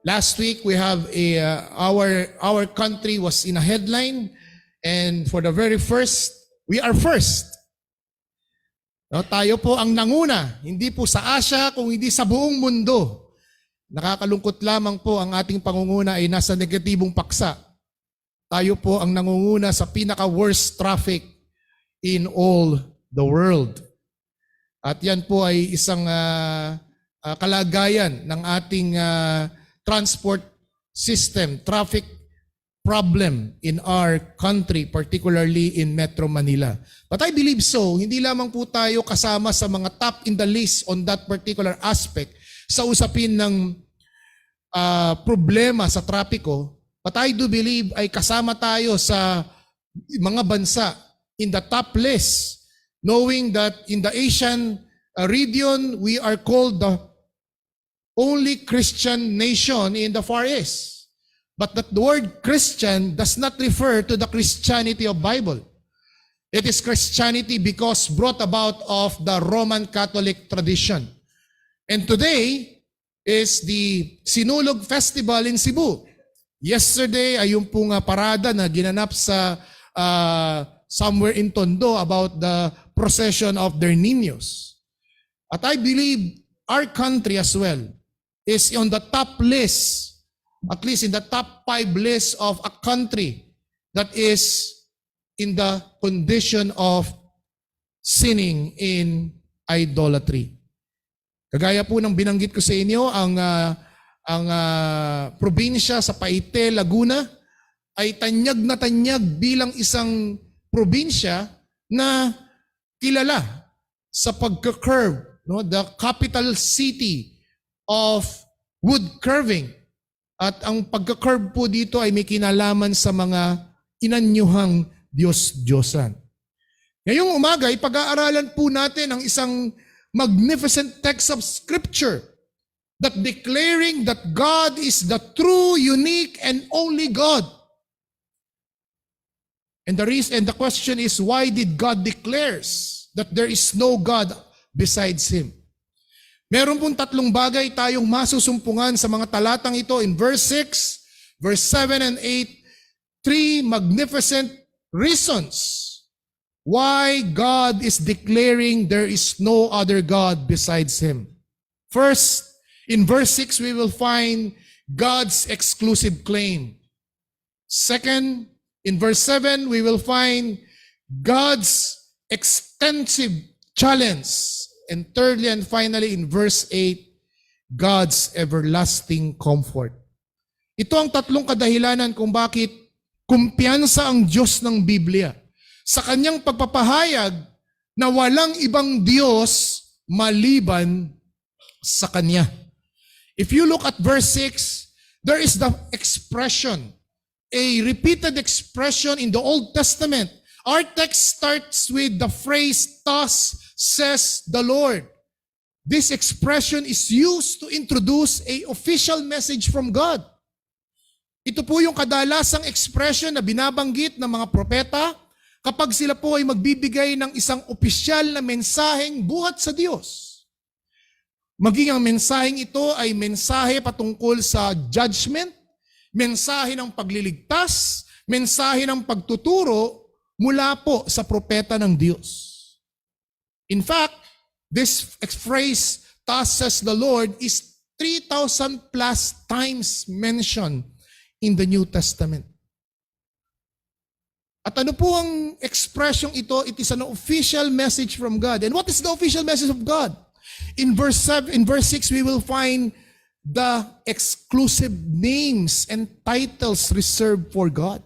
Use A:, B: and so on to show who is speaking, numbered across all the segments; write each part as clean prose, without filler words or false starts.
A: Last week we have our country was in a headline, and for the very first, we are first. No, tayo po ang nanguna, hindi po sa Asia kung hindi sa buong mundo. Nakakalungkot lamang po ang ating pangunguna ay nasa negatibong paksa. Tayo po ang nangunguna sa pinaka-worst traffic in all the world. At yan po ay isang kalagayan ng ating transport system, traffic problem in our country, particularly in Metro Manila. But I believe so, hindi lamang po tayo kasama sa mga top in the list on that particular aspect sa usapin ng problema sa trapiko, but I do believe ay kasama tayo sa mga bansa in the top list, knowing that in the Asian region, we are called the only Christian nation in the Far East. But that the word Christian does not refer to the Christianity of Bible. It is Christianity because brought about of the Roman Catholic tradition. And today is the Sinulog Festival in Cebu. Yesterday ay yung pong parada na ginanap sa somewhere in Tondo about the procession of their niños. At I believe our country as well is on the top list, at least in the top 5 list of a country that is in the condition of sinning in idolatry. Kagaya po ng binanggit ko sa inyo, ang probinsya sa Paite, Laguna ay tanyag na tanyag bilang isang probinsya na kilala sa pagka-curve, no? The capital city of wood carving. At ang pagka-curve po dito ay may kinalaman sa mga inanyuhang Diyos-Diyosan. Ngayong umaga, ipag-aaralan po natin ang isang magnificent text of Scripture that declaring that God is the true, unique, and only God. And the question is, why did God declares that there is no God besides Him? Meron pong 3 bagay tayong masusumpungan sa mga talatang ito in verse 6, verse 7 and 8, 3 magnificent reasons why God is declaring there is no other God besides Him. First, in verse 6, we will find God's exclusive claim. Second, in verse 7, we will find God's extensive challenge. And thirdly and finally, in verse 8, God's everlasting comfort. Ito ang 3 kadahilanan kung bakit kumpiyansa ang Diyos ng Biblia sa kanyang pagpapahayag na walang ibang Diyos maliban sa Kanya. If you look at verse 6, there is the expression, a repeated expression in the Old Testament. Our text starts with the phrase, "Thus says the Lord." This expression is used to introduce an official message from God. Ito po yung kadalasang expression na binabanggit ng mga propeta kapag sila po ay magbibigay ng isang opisyal na mensaheng buhat sa Diyos. Maging ang mensaheng ito ay mensahe patungkol sa judgment, mensahe ng pagliligtas, mensahe ng pagtuturo mula po sa propeta ng Diyos. In fact, this phrase, "Thus says the Lord," is 3,000 plus times mentioned in the New Testament. At ano po ang expression ito? It is an official message from God. And what is the official message of God? In verse 6, we will find the exclusive names and titles reserved for God.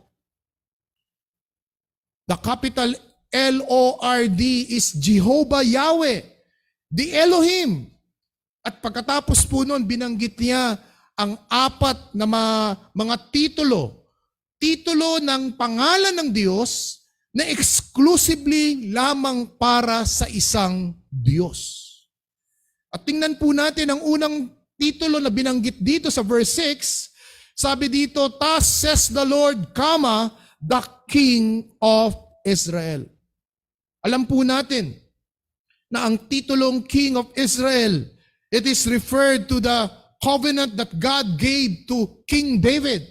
A: The capital Lord is Jehovah Yahweh, the Elohim. At pagkatapos po nun, binanggit niya ang 4 na mga titulo ng pangalan ng Diyos na exclusively lamang para sa isang Diyos. At tingnan po natin ang unang titulo na binanggit dito sa verse 6. Sabi dito, "Thus says the Lord, the King of Israel." Alam po natin na ang titulong King of Israel, it is referred to the covenant that God gave to King David.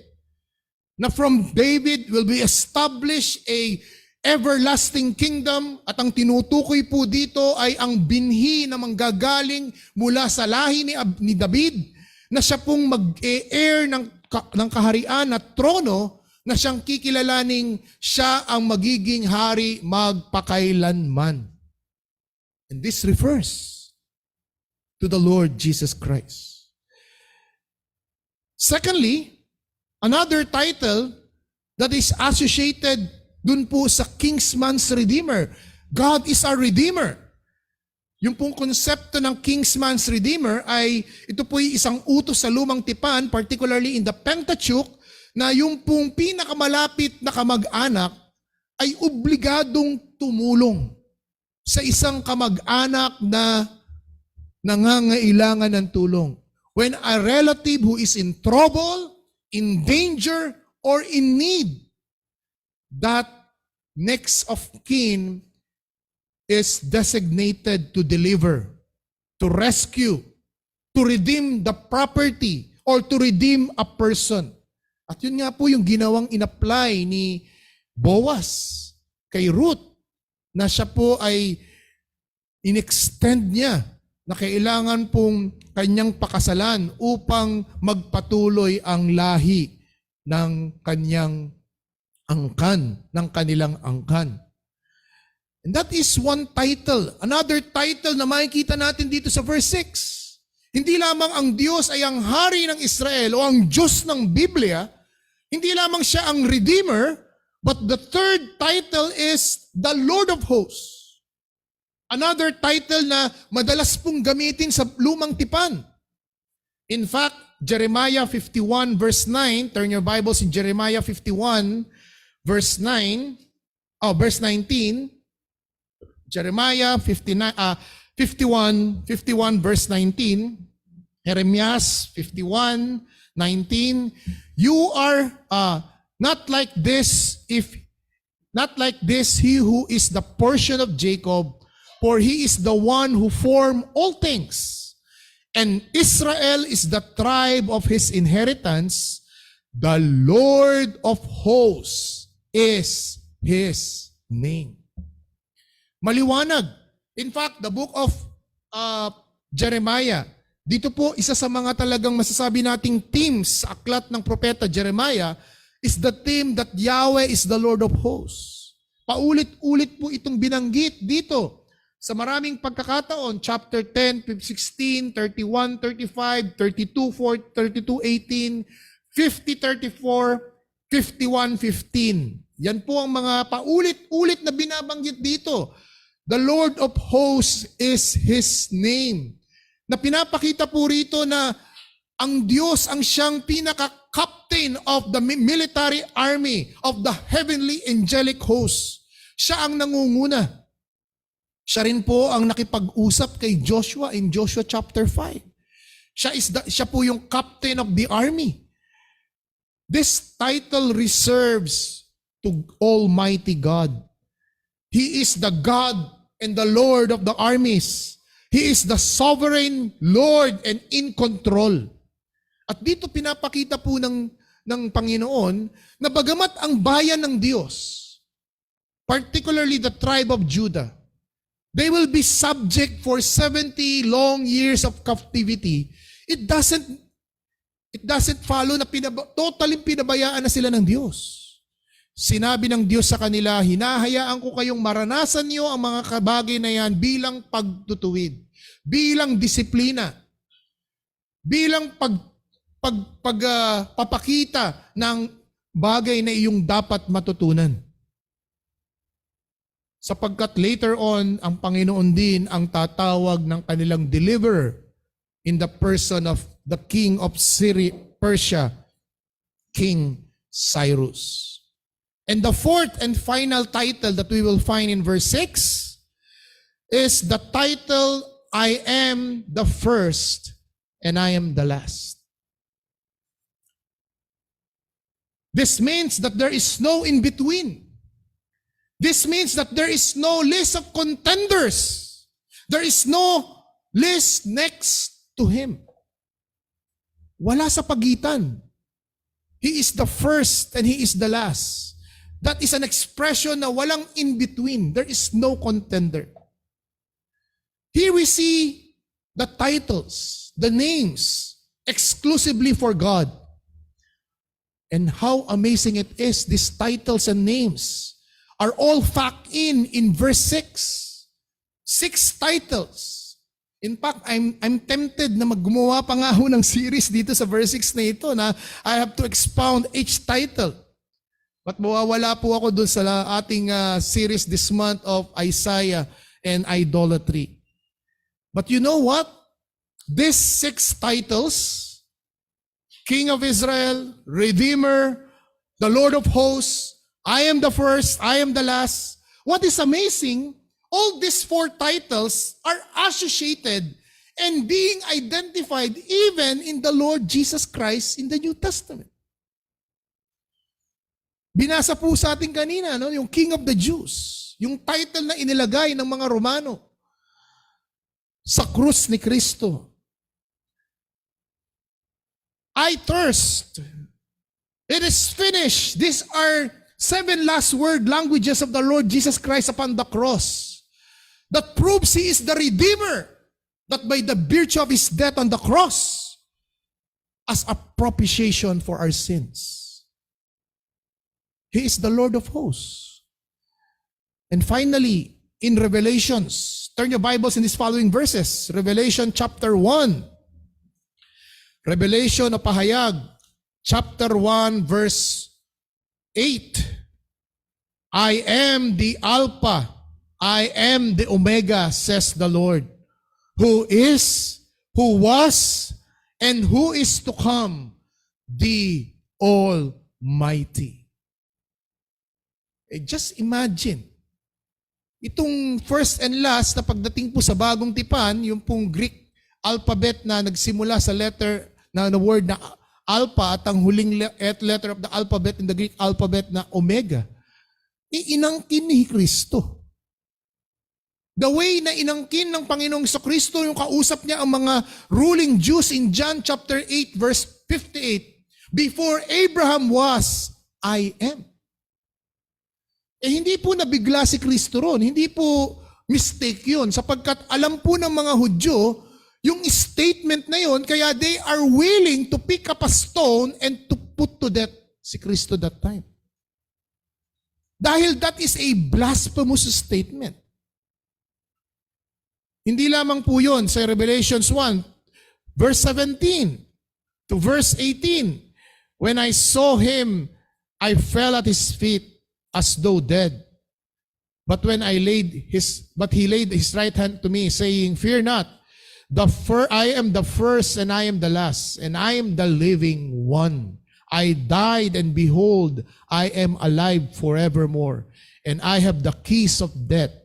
A: Na from David will be established a everlasting kingdom, at ang tinutukoy po dito ay ang binhi na manggagaling mula sa lahi ni David, na siya pong mag-e-heir ng kaharian at trono, na siyang kikilalaning siya ang magiging hari magpakailanman. And this refers to the Lord Jesus Christ. Secondly, another title that is associated dun po sa Kingsman's Redeemer. God is our Redeemer. Yung pong konsepto ng Kingsman's Redeemer ay ito po ay isang utos sa lumang tipan, particularly in the Pentateuch, na yung pong pinakamalapit na kamag-anak ay obligadong tumulong sa isang kamag-anak na nangangailangan ng tulong. When a relative who is in trouble, in danger, or in need, that next of kin is designated to deliver, to rescue, to redeem the property, or to redeem a person. At yun nga po yung ginawang in-apply ni Boaz kay Ruth, na siya po ay in-extend niya na kailangan pong kanyang pakasalan upang magpatuloy ang lahi ng kanyang angkan, ng kanilang angkan. And that is one title. Another title na makikita natin dito sa verse 6. Hindi lamang ang Diyos ay ang hari ng Israel o ang Diyos ng Biblia, hindi lamang siya ang Redeemer, but the third title is the Lord of Hosts. Another title na madalas pong gamitin sa lumang tipan. In fact, Jeremiah 51 verse 9, turn your Bibles in Jeremiah 51 verse 9, verse 19. Jeremiah 51 verse 19. Jeremias 51, 19. You are not like this, he who is the portion of Jacob, for he is the one who formed all things. And Israel is the tribe of his inheritance. The Lord of hosts is his name. Maliwanag. In fact, the book of Jeremiah, dito po isa sa mga talagang masasabi nating themes sa aklat ng propeta Jeremiah is the theme that Yahweh is the Lord of hosts. Paulit-ulit po itong binanggit dito sa maraming pagkakataon, chapter 10, 16, 31, 35, 32, 4, 32, 18, 50, 34, 51, 15. Yan po ang mga paulit-ulit na binabanggit dito. The Lord of hosts is His name. Na pinapakita po rito na ang Diyos ang siyang pinaka-captain of the military army of the heavenly angelic hosts. Siya ang nangunguna. Siya rin po ang nakipag-usap kay Joshua in Joshua chapter 5. Siya po yung captain of the army. This title reserves to Almighty God. He is the God and the Lord of the armies. He is the sovereign Lord and in control. At dito pinapakita po ng Panginoon na bagamat ang bayan ng Diyos, particularly the tribe of Judah, they will be subject for 70 long years of captivity. It doesn't follow na totally pinabayaan na sila ng Diyos. Sinabi ng Diyos sa kanila, hinahayaan ko kayong maranasan niyo ang mga kabagay na yan bilang pagtutuwid, bilang disiplina, bilang papakita ng bagay na iyong dapat matutunan. Sapagkat later on, ang Panginoon din ang tatawag ng kanilang deliverer in the person of the king of Persia, King Cyrus. And the fourth and final title that we will find in verse 6 is the title, I am the first and I am the last. This means that there is no in between. This means that there is no list of contenders. There is no list next to him. Wala sa pagitan. He is the first and He is the last. That is an expression na walang in between. There is no contender. Here we see the titles, the names, exclusively for God. And how amazing it is, these titles and names are all packed in verse 6. 6 titles. In fact, I'm tempted na maggumawa pa nga ho ng series dito sa verse 6 na ito na I have to expound each title. But mawawala po ako dun sa ating series this month of Isaiah and idolatry. But you know what? These 6 titles, King of Israel, Redeemer, the Lord of Hosts, I am the first, I am the last. What is amazing, all these 4 titles are associated and being identified even in the Lord Jesus Christ in the New Testament. Binasa po sa atin kanina, no, yung King of the Jews, yung title na inilagay ng mga Romano sa krus ni Kristo. I thirst. It is finished. These are 7 last word languages of the Lord Jesus Christ upon the cross. That proves He is the Redeemer, that by the virtue of His death on the cross, as a propitiation for our sins. He is the Lord of hosts. And finally, in Revelations, turn your Bibles in these following verses. Revelation chapter 1. Revelation o pahayag, chapter 1, verse 8. I am the Alpha, I am the Omega, says the Lord, who is, who was, and who is to come, the Almighty. Just imagine, itong first and last na pagdating po sa bagong tipan, yung pong Greek alphabet na nagsimula sa letter, na word na Alpha at ang huling letter of the alphabet in the Greek alphabet na Omega, inangkin ni Kristo. The way na inangkin ng Panginoong Kristo, yung kausap niya ang mga ruling Jews in John chapter 8 verse 58, before Abraham was, I am. Hindi po nabigla si Kristo ron, hindi po mistake yun, sapagkat alam po ng mga Hudyo, yung statement na yun, kaya they are willing to pick up a stone and to put to death si Kristo that time. Dahil that is a blasphemous statement. Hindi lamang po yun sa Revelations 1, verse 17 to verse 18. When I saw Him, I fell at His feet as though dead. But He laid His right hand to me, saying, Fear not, I am the first and I am the last, and I am the living one. I died, and behold, I am alive forevermore, and I have the keys of death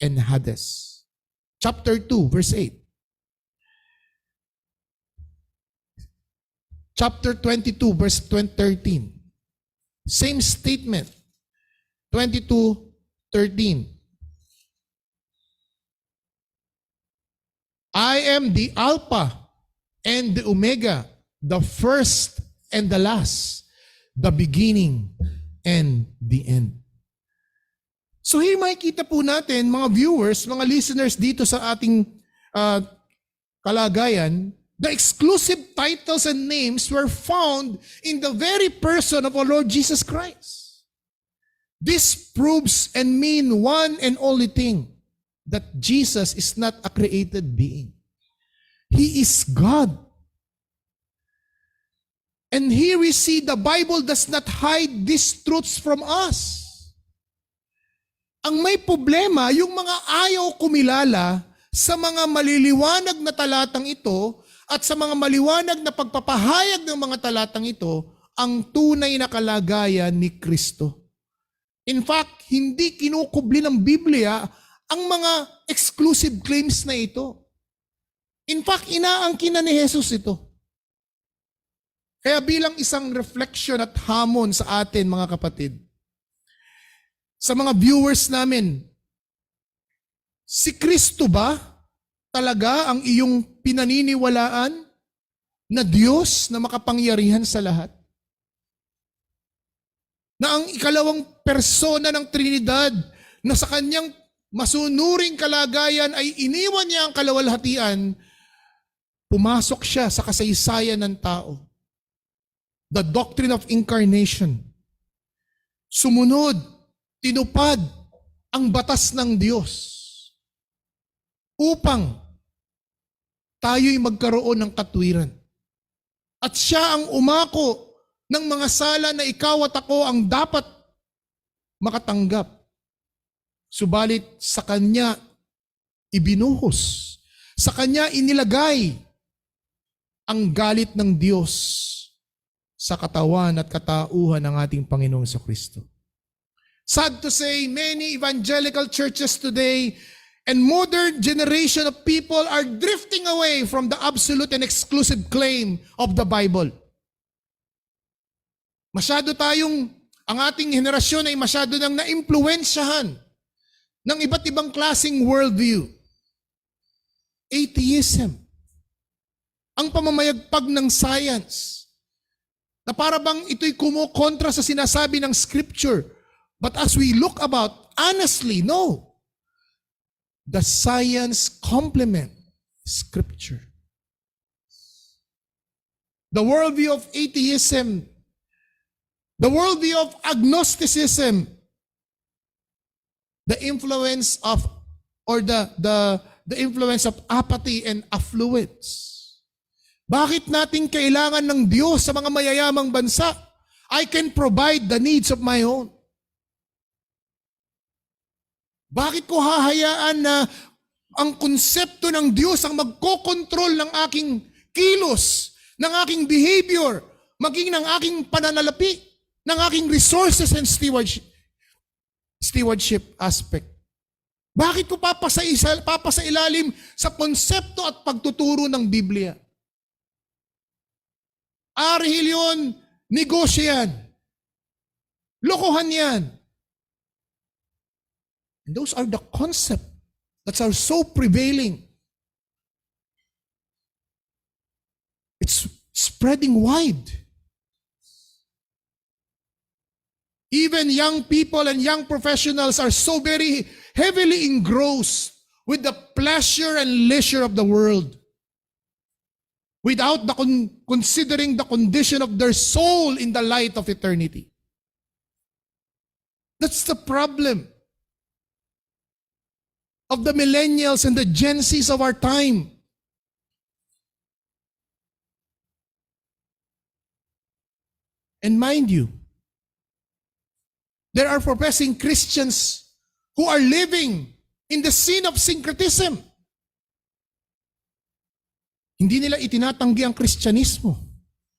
A: and Hades. Chapter 2, verse 8. Chapter 22, verse 13. Same statement. 22:13. I am the Alpha and the Omega, the first and the last, the beginning and the end. So here makikita po natin, mga viewers, mga listeners dito sa ating kalagayan, the exclusive titles and names were found in the very person of our Lord Jesus Christ. This proves and mean one and only thing, that Jesus is not a created being. He is God. And here we see the Bible does not hide these truths from us. Ang may problema, yung mga ayaw kumilala sa mga maliliwanag na talatang ito at sa mga maliwanag na pagpapahayag ng mga talatang ito, ang tunay na kalagayan ni Kristo. In fact, hindi kinukubli ng Biblia ang mga exclusive claims na ito. In fact, inaangkin na ni Jesus ito. Kaya bilang isang reflection at hamon sa atin, mga kapatid, sa mga viewers namin, si Kristo ba talaga ang iyong pinaniniwalaan na Diyos na makapangyarihan sa lahat? Na ang ikalawang persona ng Trinidad na sa kanyang masunuring kalagayan ay iniwan niya ang kalawalhatian, pumasok siya sa kasaysayan ng tao. The doctrine of incarnation. Sumunod, tinupad ang batas ng Diyos upang tayo'y magkaroon ng katwiran. At siya ang umako ng mga sala na ikaw at ako ang dapat makatanggap. Subalit sa Kanya ibinuhos, sa Kanya inilagay ang galit ng Diyos sa katawan at katauhan ng ating Panginoong Jesucristo. Sad to say, many evangelical churches today and modern generation of people are drifting away from the absolute and exclusive claim of the Bible. Ang ating henerasyon ay masyado nang naimpluwensyahan ng iba't ibang klaseng worldview. Atheism. Ang pamamayagpag ng science. Na para bang ito'y kumukontra sa sinasabi ng Scripture. But as we look about, honestly, no. The science complement Scripture. The worldview of atheism, the worldview of agnosticism, the influence of the influence of apathy and affluence. Bakit natin kailangan ng Diyos sa mga mayayamang bansa? I can provide the needs of my own. Bakit ko hahayaan na ang konsepto ng Diyos ang magkokontrol ng aking kilos, ng aking behavior, maging ng aking pananalapi, ng aking resources and stewardship aspect? Bakit ko papasailalim sa konsepto at pagtuturo ng Biblia? Arhil yun, negosyo yan. Lokohan yan. And those are the concepts that are so prevailing. It's spreading wide. Even young people and young professionals are so very heavily engrossed with the pleasure and leisure of the world, without considering the condition of their soul in the light of eternity. That's the problem of the millennials and the Gen Zs of our time. And mind you, there are professing Christians who are living in the sin of syncretism. Hindi nila itinatanggi ang Kristyanismo.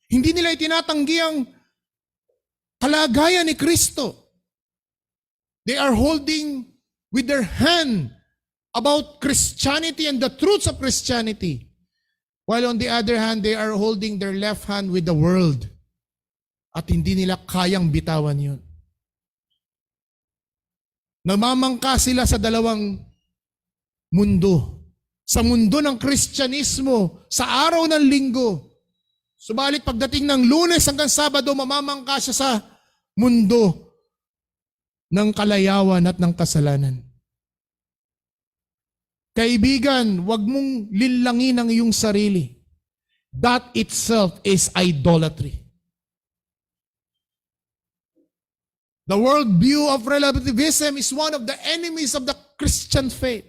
A: Hindi nila itinatanggi ang kalagayan ni Kristo. They are holding with their hand about Christianity and the truths of Christianity. While on the other hand, they are holding their left hand with the world. At hindi nila kayang bitawan yun. Namamangka sila sa dalawang mundo. Sa mundo ng Kristyanismo, sa araw ng linggo. Subalit pagdating ng Lunes hanggang Sabado, mamamangka siya sa mundo ng kalayawan at ng kasalanan. Kaibigan, wag mong linlangin ang iyong sarili. That itself is idolatry. The worldview of relativism is one of the enemies of the Christian faith.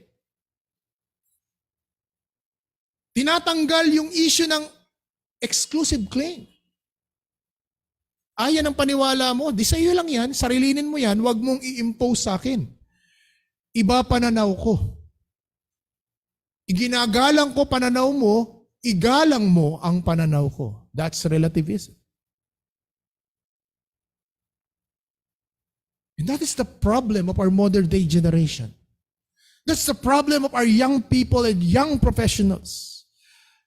A: Tinatanggal yung issue ng exclusive claim. Yan ang paniwala mo, di sa'yo lang yan, sarilinin mo yan, wag mong i-impose sa akin. Iba pananaw ko. Iginagalang ko pananaw mo, igalang mo ang pananaw ko. That's relativism. And that is the problem of our modern day generation. That's the problem of our young people and young professionals.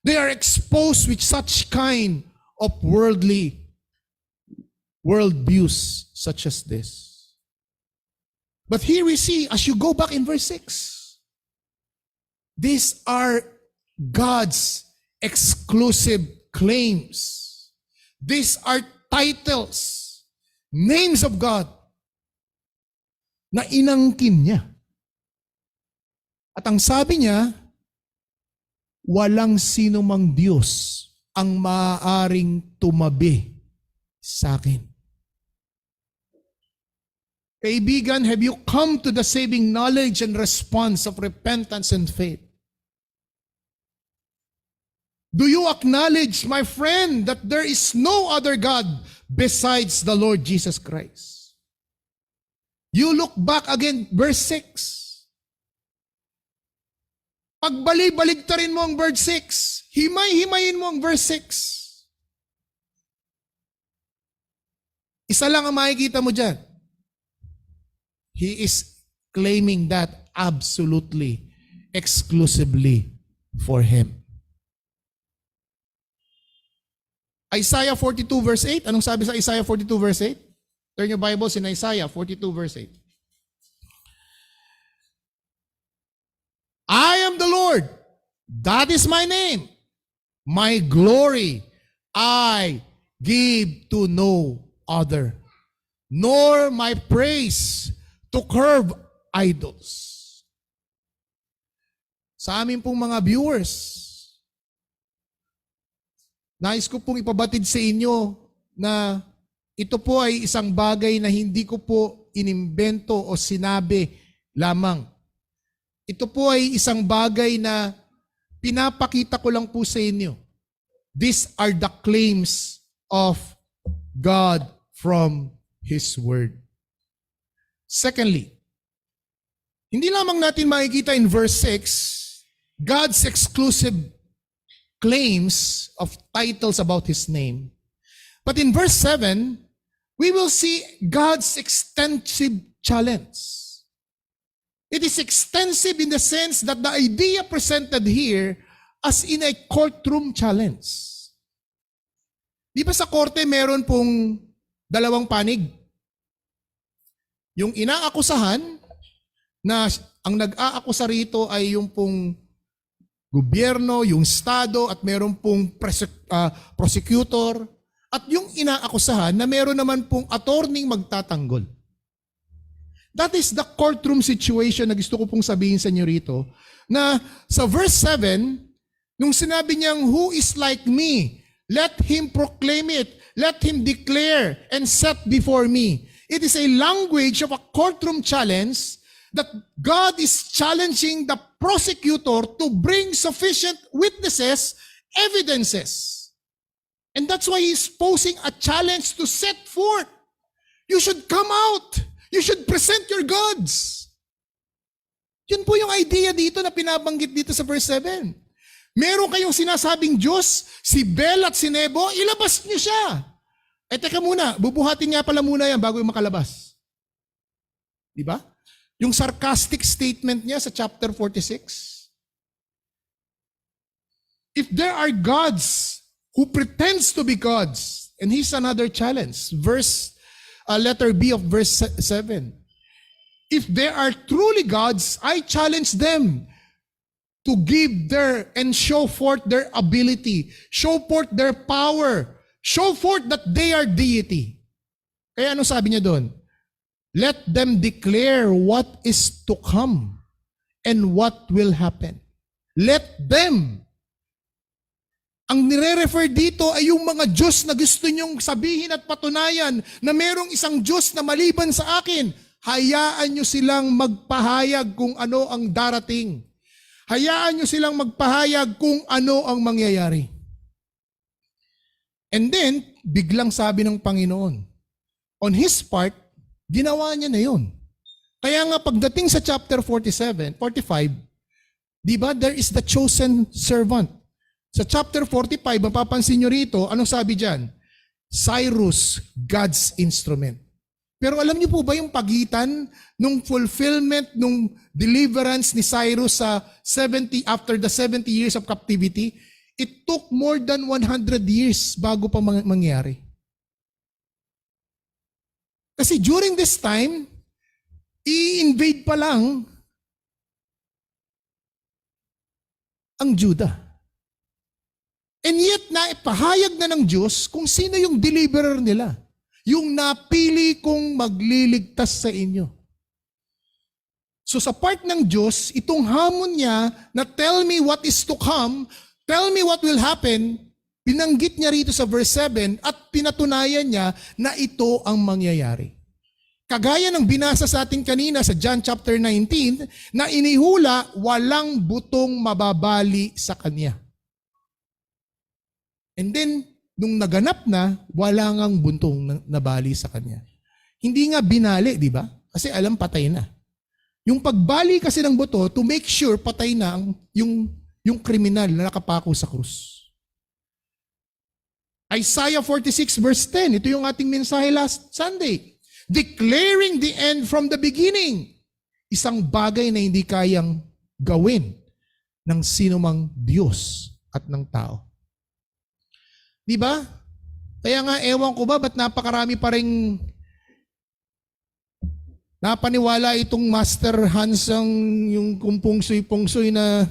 A: They are exposed with such kind of worldviews such as this. But here we see, as you go back in verse 6, these are God's exclusive claims. These are titles, names of God, na inangkin niya. At ang sabi niya, walang sino mang Diyos ang maaaring tumabi sa akin. Kaibigan, have you come to the saving knowledge and response of repentance and faith? Do you acknowledge, my friend, that there is no other God besides the Lord Jesus Christ? You look back again, verse 6. Pagbali-baligtarin mo ang verse 6. Himay-himayin mo ang verse 6. Isa lang ang makikita mo dyan. He is claiming that absolutely, exclusively for Him. Isaiah 42 verse 8. Anong sabi sa Isaiah 42 verse 8? Turn your Bibles in Isaiah 42 verse 8. I am the Lord. That is my name. My glory I give to no other, nor my praise to curb idols. Sa amin pong mga viewers, nais ko pong ipabatid sa inyo na ito po ay isang bagay na hindi ko po inimbento o sinabi lamang. Ito po ay isang bagay na pinapakita ko lang po sa inyo. These are the claims of God from His Word. Secondly, hindi lamang natin makikita in verse 6, God's exclusive claims of titles about His name. But in verse 7, we will see God's extensive challenge. It is extensive in the sense that the idea presented here as in a courtroom challenge. Di ba sa korte meron pong dalawang panig? Yung inaakusahan na ang nag-aakusa rito ay yung pong gobyerno, yung estado at meron pong prosecutor at yung inaakusahan na meron naman pong attorney magtatanggol. That is the courtroom situation na gusto ko pong sabihin sa inyo rito, na sa verse 7, nung sinabi niyang, who is like me? Let him proclaim it. Let him declare and set before me. It is a language of a courtroom challenge that God is challenging the prosecutor to bring sufficient witnesses, evidences. And that's why he's posing a challenge to set forth. You should come out. You should present your gods. Yun po yung idea dito na pinabanggit dito sa verse 7. Meron kayong sinasabing Diyos, si Bel at si Nebo, ilabas niyo siya. Eh teka muna, bubuhatin niya pala muna yan bago yung makalabas. Di ba? Yung sarcastic statement niya sa chapter 46. If there are gods who pretends to be gods, and here's another challenge, letter B of verse 7. If there are truly gods, I challenge them to give their and show forth their ability, show forth their power, show forth that they are deity. Kaya ano sabi niya doon? Let them declare what is to come and what will happen. Let them. Ang nire-refer dito ay yung mga Diyos na gusto nyong sabihin at patunayan na merong isang Diyos na maliban sa akin. Hayaan nyo silang magpahayag kung ano ang darating. Hayaan nyo silang magpahayag kung ano ang mangyayari. And then, biglang sabi ng Panginoon, on His part, ginawa niya na yun. Kaya nga pagdating sa chapter 45, di ba, there is the chosen servant. Sa chapter 45, mapapansin nyo rito, anong sabi dyan? Cyrus, God's instrument. Pero alam niyo po ba yung pagitan nung fulfillment, nung deliverance ni Cyrus sa 70, after the 70 years of captivity? It took more than 100 years bago pa mangyari. Kasi during this time, i-invade pa lang ang Judah. And yet, naipahayag na ng Diyos kung sino yung deliverer nila. Yung napili kong magliligtas sa inyo. So sa part ng Diyos, itong hamon niya na tell me what is to come, tell me what will happen, binanggit niya rito sa verse 7 at pinatunayan niya na ito ang mangyayari. Kagaya ng binasa sa atin kanina sa John chapter 19 na inihula walang butong mababali sa kanya. And then, nung naganap na, wala ngang buntong nabali sa kanya. Hindi nga binali, di ba? Kasi alam patay na. Yung pagbali kasi ng buto to make sure patay na yung kriminal na nakapako sa krus. Isaiah 46 verse 10, ito yung ating mensahe last Sunday. Declaring the end from the beginning. Isang bagay na hindi kayang gawin ng sinumang Diyos at ng tao. Di ba? Kaya nga ewan ko ba ba't napakarami pa ring napaniwala itong Master Hans ang yung kumpungsoy-pungsoy na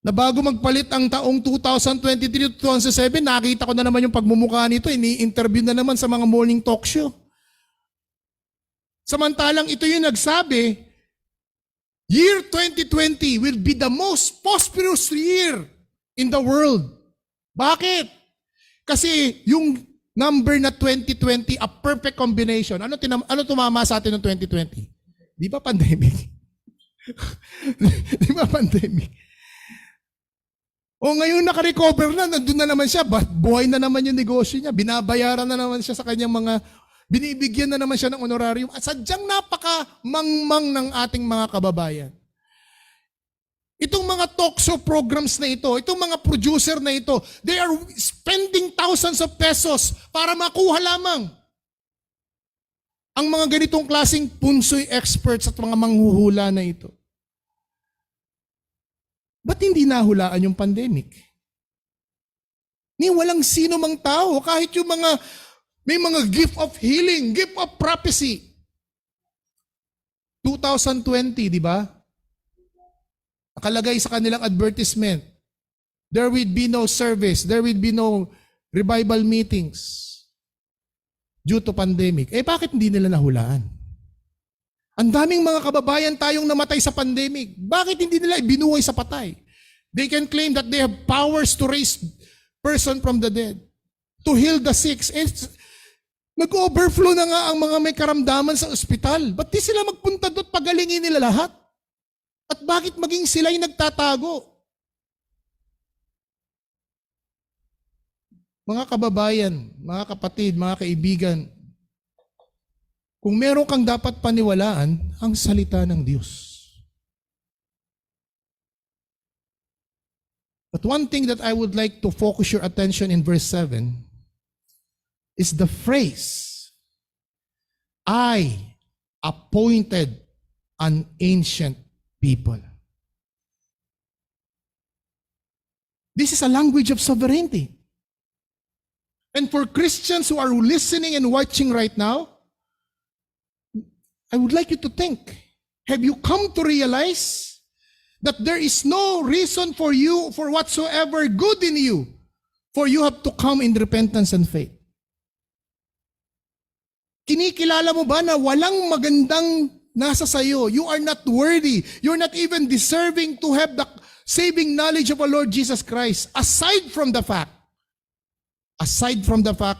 A: bago magpalit ang taong 2023-2007, nakita ko na naman yung pagmumukha nito, ini-interview na naman sa mga morning talk show. Samantalang ito yung nagsabi, year 2020 will be the most prosperous year in the world. Bakit? Kasi yung number na 2020, a perfect combination. Ano tumama sa atin ng 2020? Di ba pandemic? Di ba pandemic? O ngayon naka-recover na, nandun na naman siya, buhay na naman yung negosyo niya, binabayaran na naman siya sa kanyang binibigyan na naman siya ng honorarium. At sadyang napaka-mangmang ng ating mga kababayan. Itong mga talk show programs na ito, itong mga producer na ito, they are spending thousands of pesos para makuha lamang ang mga ganitong klaseng punsoy experts at mga manghuhula na ito. Ba't hindi nahulaan yung pandemic? Ni walang sino mang tao, kahit yung may mga gift of healing, gift of prophecy. 2020, di ba? Nakalagay sa kanilang advertisement, there will be no service, there will be no revival meetings due to pandemic. Bakit hindi nila nahulaan? Ang daming mga kababayan tayong namatay sa pandemic. Bakit hindi nila ibinuhay sa patay? They can claim that they have powers to raise person from the dead, to heal the sick. Nag-overflow na nga ang mga may karamdaman sa ospital. Ba't di sila magpunta doon, pagalingin nila lahat? At bakit maging sila'y nagtatago? Mga kababayan, mga kapatid, mga kaibigan, kung meron kang dapat paniwalaan, ang salita ng Diyos. But one thing that I would like to focus your attention in verse 7 is the phrase, I appointed an ancient people. This is a language of sovereignty. And for Christians who are listening and watching right now, I would like you to think, have you come to realize that there is no reason for you, for whatsoever good in you, for you have to come in repentance and faith? Kinikilala mo ba na walang magandang nasa sayo? You are not worthy. You're not even deserving to have the saving knowledge of our Lord Jesus Christ. Aside from the fact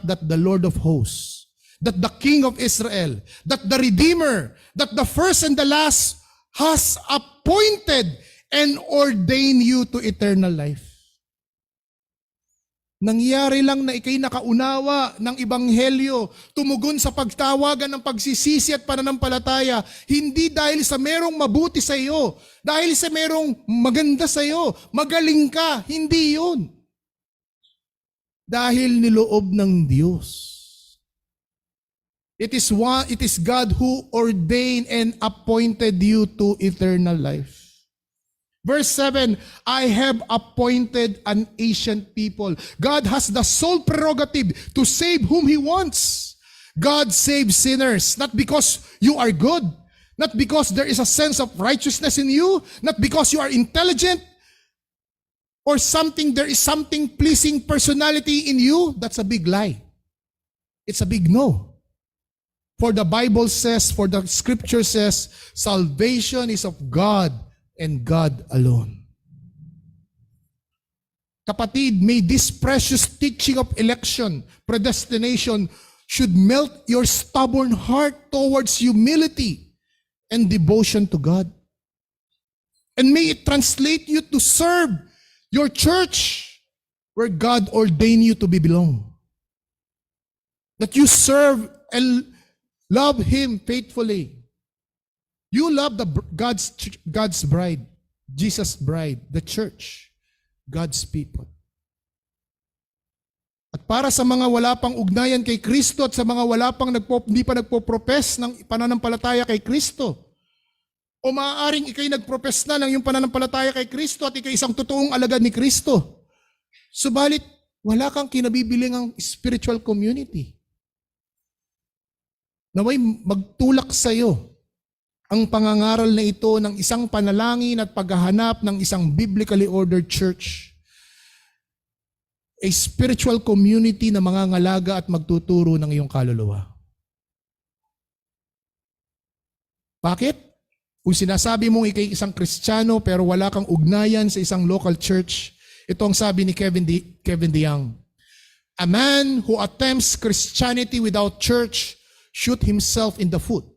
A: that the Lord of hosts, that the King of Israel, that the Redeemer, that the first and the last has appointed and ordained you to eternal life. Nangyari lang na ikay nakaunawa ng Ebanghelyo, tumugon sa pagtawagan ng pagsisisi at pananampalataya, hindi dahil sa merong mabuti sa iyo, dahil sa merong maganda sa iyo, magaling ka, hindi yun. Dahil niloob ng Diyos. It is God who ordained and appointed you to eternal life. Verse 7, I have appointed an ancient people. God has the sole prerogative to save whom He wants. God saves sinners, not because you are good, not because there is a sense of righteousness in you, not because you are intelligent, or there is something pleasing personality in you, that's a big lie. It's a big no. For the Bible says, for the scripture says, salvation is of God and God alone. Kapatid, may this precious teaching of election, predestination, should melt your stubborn heart towards humility and devotion to God. And may it translate you to serve your church where God ordained you to belong. That you serve and love Him faithfully. You love God's bride, Jesus' bride, the church, God's people. At para sa mga wala pang ugnayan kay Kristo at sa mga wala pang hindi pa nagpo-profess ng pananampalataya kay Kristo, o maaaring ikay nagprofess na ng iyong pananampalataya kay Kristo at ikay isang totoong alagad ni Kristo, subalit wala kang kinabibilangang spiritual community. Naway magtulak sa iyo ang pangangaral na ito ng isang panalangin at paghahanap ng isang biblically ordered church. A spiritual community na mangangalaga at magtuturo ng iyong kaluluwa. Bakit? Kung sinasabi mong ikay isang Kristiyano pero wala kang ugnayan sa isang local church, ito ang sabi ni Kevin DeYoung. A man who attempts Christianity without church shoot himself in the foot,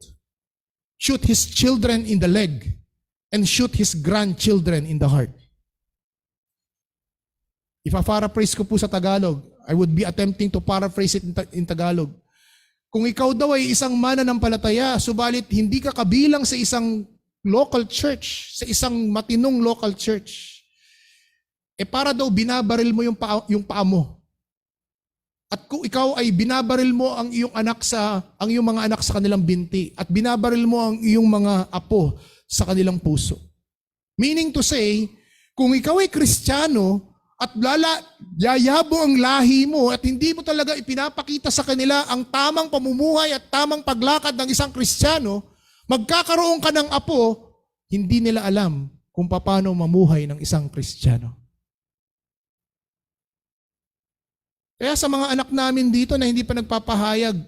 A: shoot his children in the leg, and shoot his grandchildren in the heart. If I paraphrase ko po sa Tagalog, I would be attempting to paraphrase it in Tagalog. Kung ikaw daw ay isang mananampalataya, subalit hindi ka kabilang sa isang local church, sa isang matinong local church, para daw binabaril mo yung paa mo. At kung ikaw ay binabaril mo ang iyong mga anak sa kanilang binti, at binabaril mo ang iyong mga apo sa kanilang puso. Meaning to say, kung ikaw ay Kristiyano, at yayabo ang lahi mo at hindi mo talaga ipinapakita sa kanila ang tamang pamumuhay at tamang paglakad ng isang Kristiyano, magkakaroon ka ng apo, hindi nila alam kung paano mamuhay ng isang Kristiyano. Kaya sa mga anak namin dito na hindi pa nagpapahayag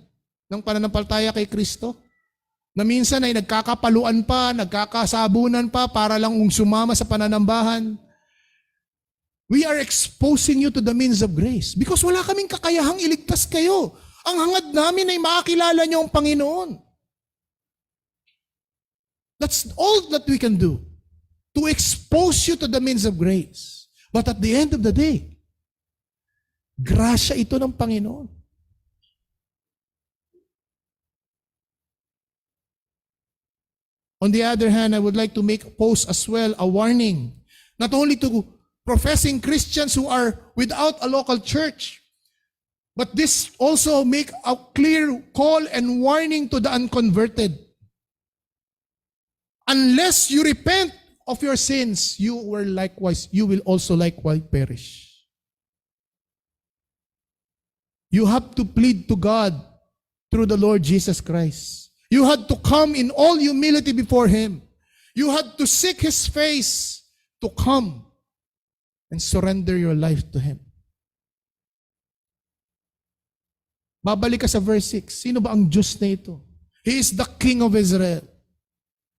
A: ng pananampalataya kay Kristo, na minsan ay nagkakapaluan pa, nagkakasabunan pa para lang sumama sa pananambahan, we are exposing you to the means of grace because wala kaming kakayahang iligtas kayo. Ang hangad namin ay makakilala niyo ang Panginoon. That's all that we can do, to expose you to the means of grace. But at the end of the day, grasya ito ng Panginoon. On the other hand, I would like to pose as well a warning, not only to professing Christians who are without a local church, but this also make a clear call and warning to the unconverted. Unless you repent of your sins, you will also likewise perish. You have to plead to God through the Lord Jesus Christ. You had to come in all humility before Him. You had to seek His face to come and surrender your life to Him. Babalik ka sa verse 6. Sino ba ang Diyos na ito? He is the King of Israel.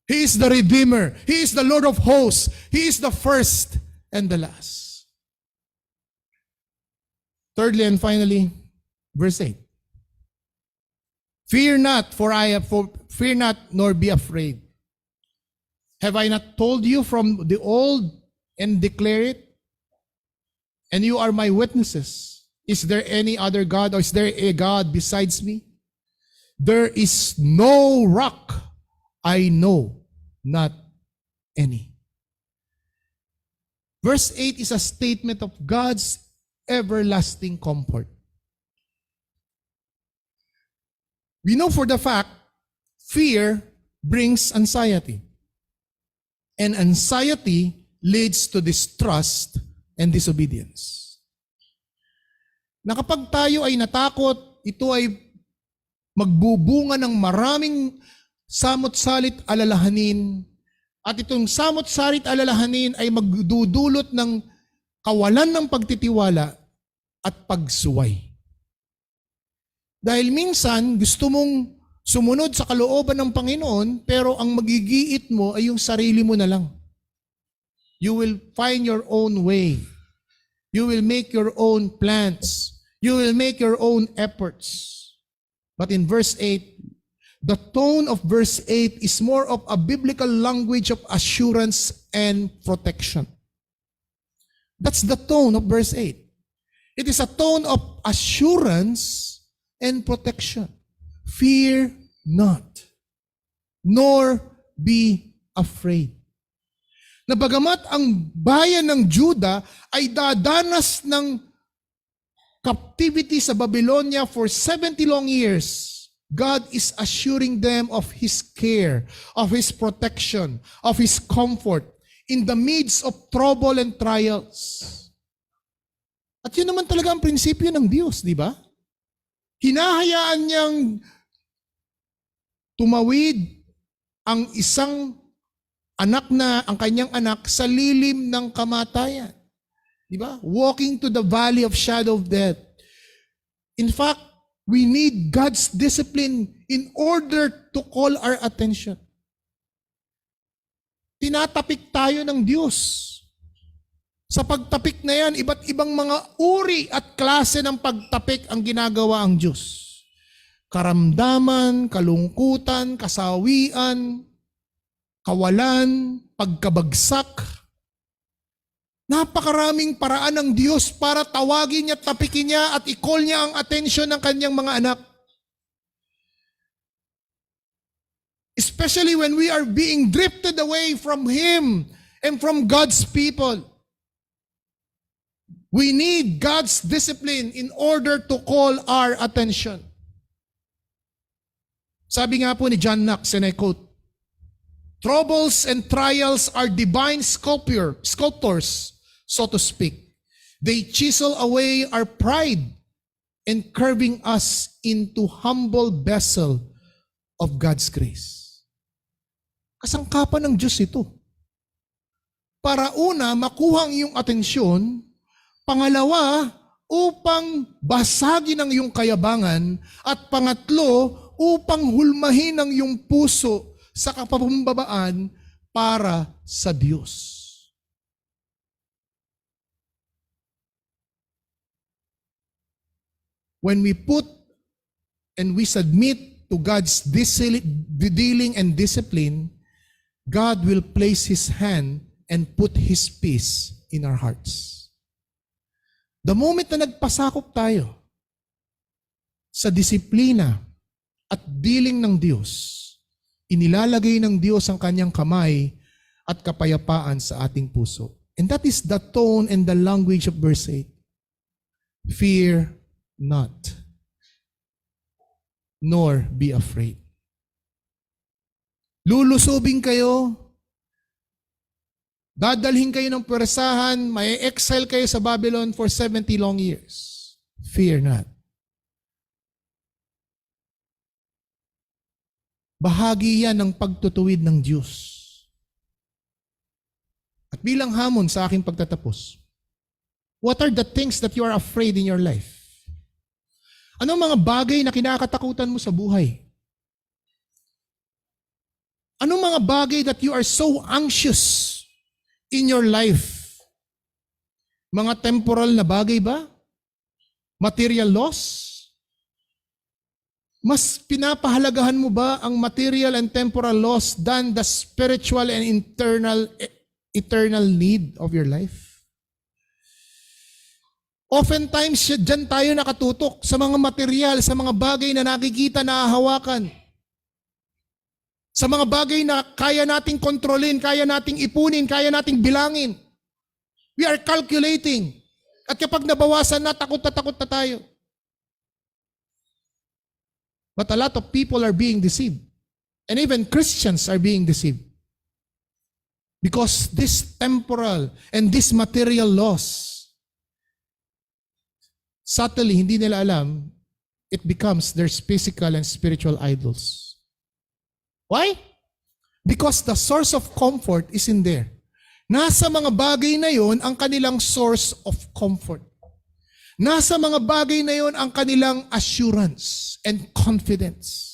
A: He is the Redeemer. He is the Lord of hosts. He is the first and the last. Thirdly and finally, verse 8. Fear not, fear not, nor be afraid. Have I not told you from the old and declare it? And you are my witnesses. Is there any other God, or is there a God besides me? There is no rock, I know, not any. Verse 8 is a statement of God's everlasting comfort. We know for the fact, fear brings anxiety. And anxiety leads to distrust and disobedience. Na kapag tayo ay natakot, ito ay magbubunga ng maraming samot-salit alalahanin, at itong samot-salit alalahanin ay magdudulot ng kawalan ng pagtitiwala at pagsuway. Dahil minsan gusto mong sumunod sa kalooban ng Panginoon, pero ang magigiit mo ay yung sarili mo na lang. You will find your own way. You will make your own plans. You will make your own efforts. But in verse 8, the tone of verse 8 is more of a biblical language of assurance and protection. That's the tone of verse 8. It is a tone of assurance and protection. Fear not, nor be afraid. Na bagamat ang bayan ng Juda ay dadanas ng captivity sa Babylonia for 70 long years, God is assuring them of His care, of His protection, of His comfort in the midst of trouble and trials. At yun naman talaga ang prinsipyo ng Diyos, di ba? Hinahayaan niyang tumawid ang ang kanyang anak sa lilim ng kamatayan. Di ba? Walking to the valley of shadow of death. In fact, we need God's discipline in order to call our attention. Tinatapik tayo ng Diyos. Sa pagtapik na yan, iba't ibang mga uri at klase ng pagtapik ang ginagawa ang Diyos. Karamdaman, kalungkutan, kasawian, kawalan, pagkabagsak. Napakaraming paraan ng Diyos para tawagin niya, tapikin niya at i-call niya ang atensyon ng kanyang mga anak. Especially when we are being drifted away from Him and from God's people. We need God's discipline in order to call our attention. Sabi nga po ni John Knox, and I quote, "Troubles and trials are divine sculptors, so to speak. They chisel away our pride and curving us into humble vessel of God's grace." Kasangkapan ng Diyos ito. Para una, makuha ang iyong atensyon. Pangalawa, upang basagin ang iyong kayabangan. At pangatlo, upang hulmahin ang iyong puso sa kapakumbabaan para sa Diyos. When we put and we submit to God's dealing and discipline, God will place His hand and put His peace in our hearts. The moment na nagpasakop tayo sa disiplina at dealing ng Diyos, inilalagay ng Diyos ang kanyang kamay at kapayapaan sa ating puso. And that is the tone and the language of verse 8. Fear not, nor be afraid. Lulusubin kayo, dadalhin kayo ng pwersahan, may exile kayo sa Babylon for 70 long years. Fear not. Bahagi yan ng pagtutuwid ng Diyos. At bilang hamon sa aking pagtatapos, what are the things that you are afraid in your life? Anong mga bagay na kinakatakutan mo sa buhay? Anong mga bagay that you are so anxious in your life? Mga temporal na bagay ba? Material loss? Mas pinapahalagahan mo ba ang material and temporal loss than the spiritual and eternal need of your life? Oftentimes, dyan tayo nakatutok sa mga material, sa mga bagay na nakikita, nahahawakan. Sa mga bagay na kaya nating kontrolin, kaya nating ipunin, kaya nating bilangin. We are calculating. At kapag nabawasan na, takot na tayo. But a lot of people are being deceived. And even Christians are being deceived. Because this temporal and this material loss, subtly, hindi nila alam, it becomes their physical and spiritual idols. Why? Because the source of comfort is in there. Nasa mga bagay na yon ang kanilang source of comfort. Nasa mga bagay na yon ang kanilang assurance and confidence.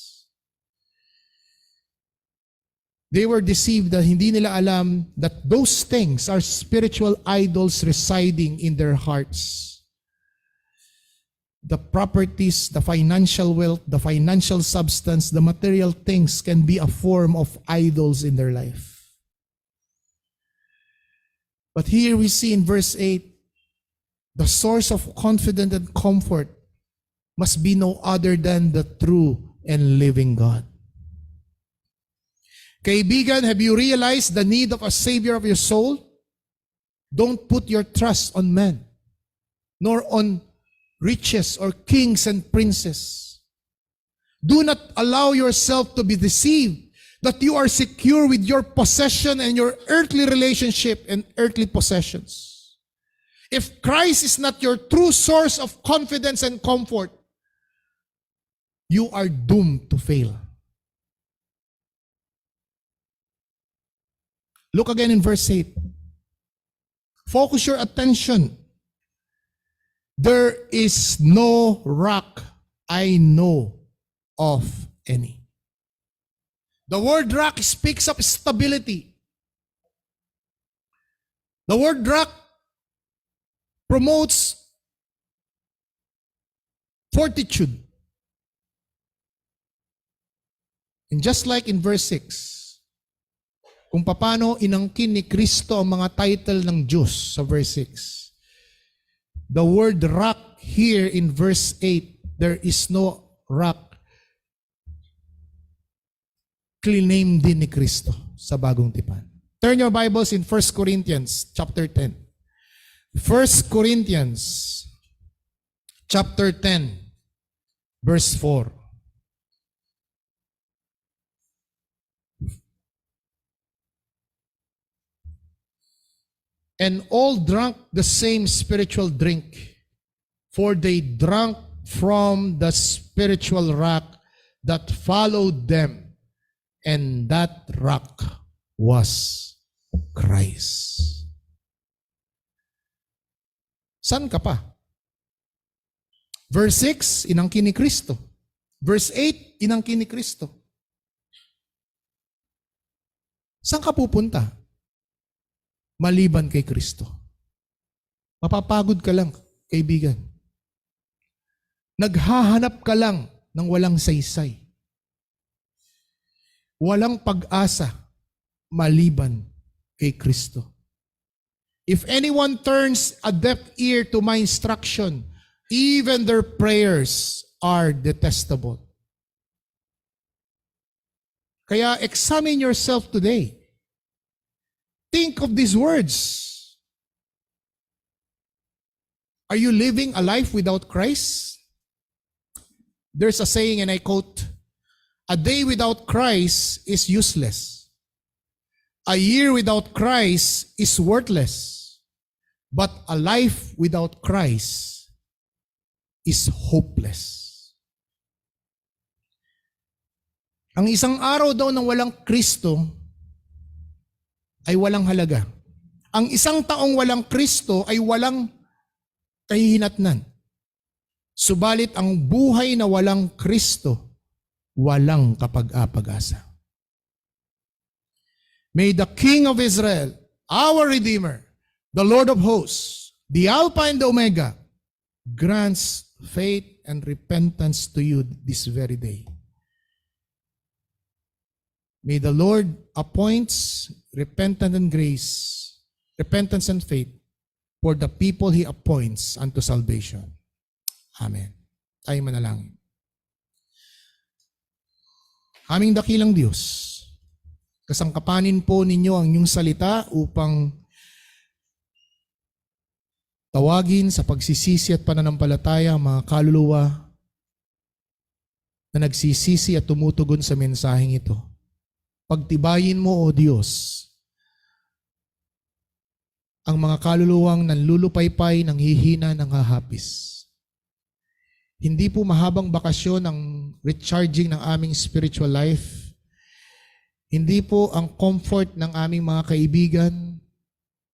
A: They were deceived that hindi nila alam that those things are spiritual idols residing in their hearts. The properties, the financial wealth, the financial substance, the material things can be a form of idols in their life. But here we see in verse 8, the source of confidence and comfort must be no other than the true and living God. Kaibigan, have you realized the need of a Savior of your soul? Don't put your trust on men, nor on riches or kings and princes. Do not allow yourself to be deceived that you are secure with your possession and your earthly relationship and earthly possessions. If Christ is not your true source of confidence and comfort, you are doomed to fail. Look again in verse 8. Focus your attention. There is no rock I know of any. The word rock speaks of stability. The word rock promotes fortitude. And just like in verse 6, kung paano inangkin ni Kristo ang mga title ng Diyos sa verse 6. The word rock here in verse 8, there is no rock. Claim din ni Kristo sa bagong tipan. Turn your Bibles in 1 Corinthians chapter 10. 1 Corinthians chapter 10 verse 4. And all drank the same spiritual drink, for they drank from the spiritual rock that followed them, and that rock was Christ. San ka pa? Verse 6, inangkin ni Kristo. Verse 8, inangkin ni Kristo. Saan ka pupunta? Maliban kay Kristo. Mapapagod ka lang, kaibigan. Naghahanap ka lang ng walang saysay. Walang pag-asa maliban kay Kristo. If anyone turns a deaf ear to my instruction, even their prayers are detestable. Kaya examine yourself today. Think of these words. Are you living a life without Christ? There's a saying, and I quote, "A day without Christ is useless. A year without Christ is worthless. But a life without Christ is hopeless." Ang isang araw daw ng walang Kristo ay walang halaga. Ang isang taong walang Kristo ay walang kahihinatnan. Subalit ang buhay na walang Kristo, walang kapag-apag-asa. May the King of Israel, our Redeemer, the Lord of hosts, the Alpha and the Omega, grants faith and repentance to you this very day. May the Lord appoints repentance and grace, repentance and faith for the people He appoints unto salvation. Amen. Tayo manalangin. Aming dakilang Diyos, kasangkapanin po ninyo ang inyong salita upang tawagin sa pagsisisi at pananampalataya ang mga kaluluwa na nagsisisi at tumutugon sa mensaheng ito. Pagtibayin mo, O Diyos, ang mga kaluluwang nanlulupaypay, nanghihina, nanghahapis. Hindi po mahabang bakasyon ang recharging ng aming spiritual life. Hindi po ang comfort ng aming mga kaibigan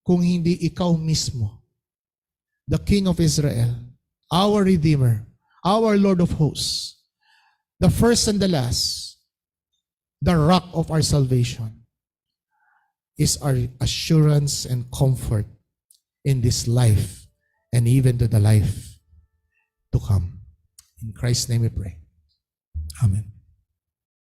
A: kung hindi ikaw mismo, the King of Israel, our Redeemer, our Lord of hosts, the first and the last, the rock of our salvation, is our assurance and comfort in this life and even to the life to come. In Christ's name we pray. Amen.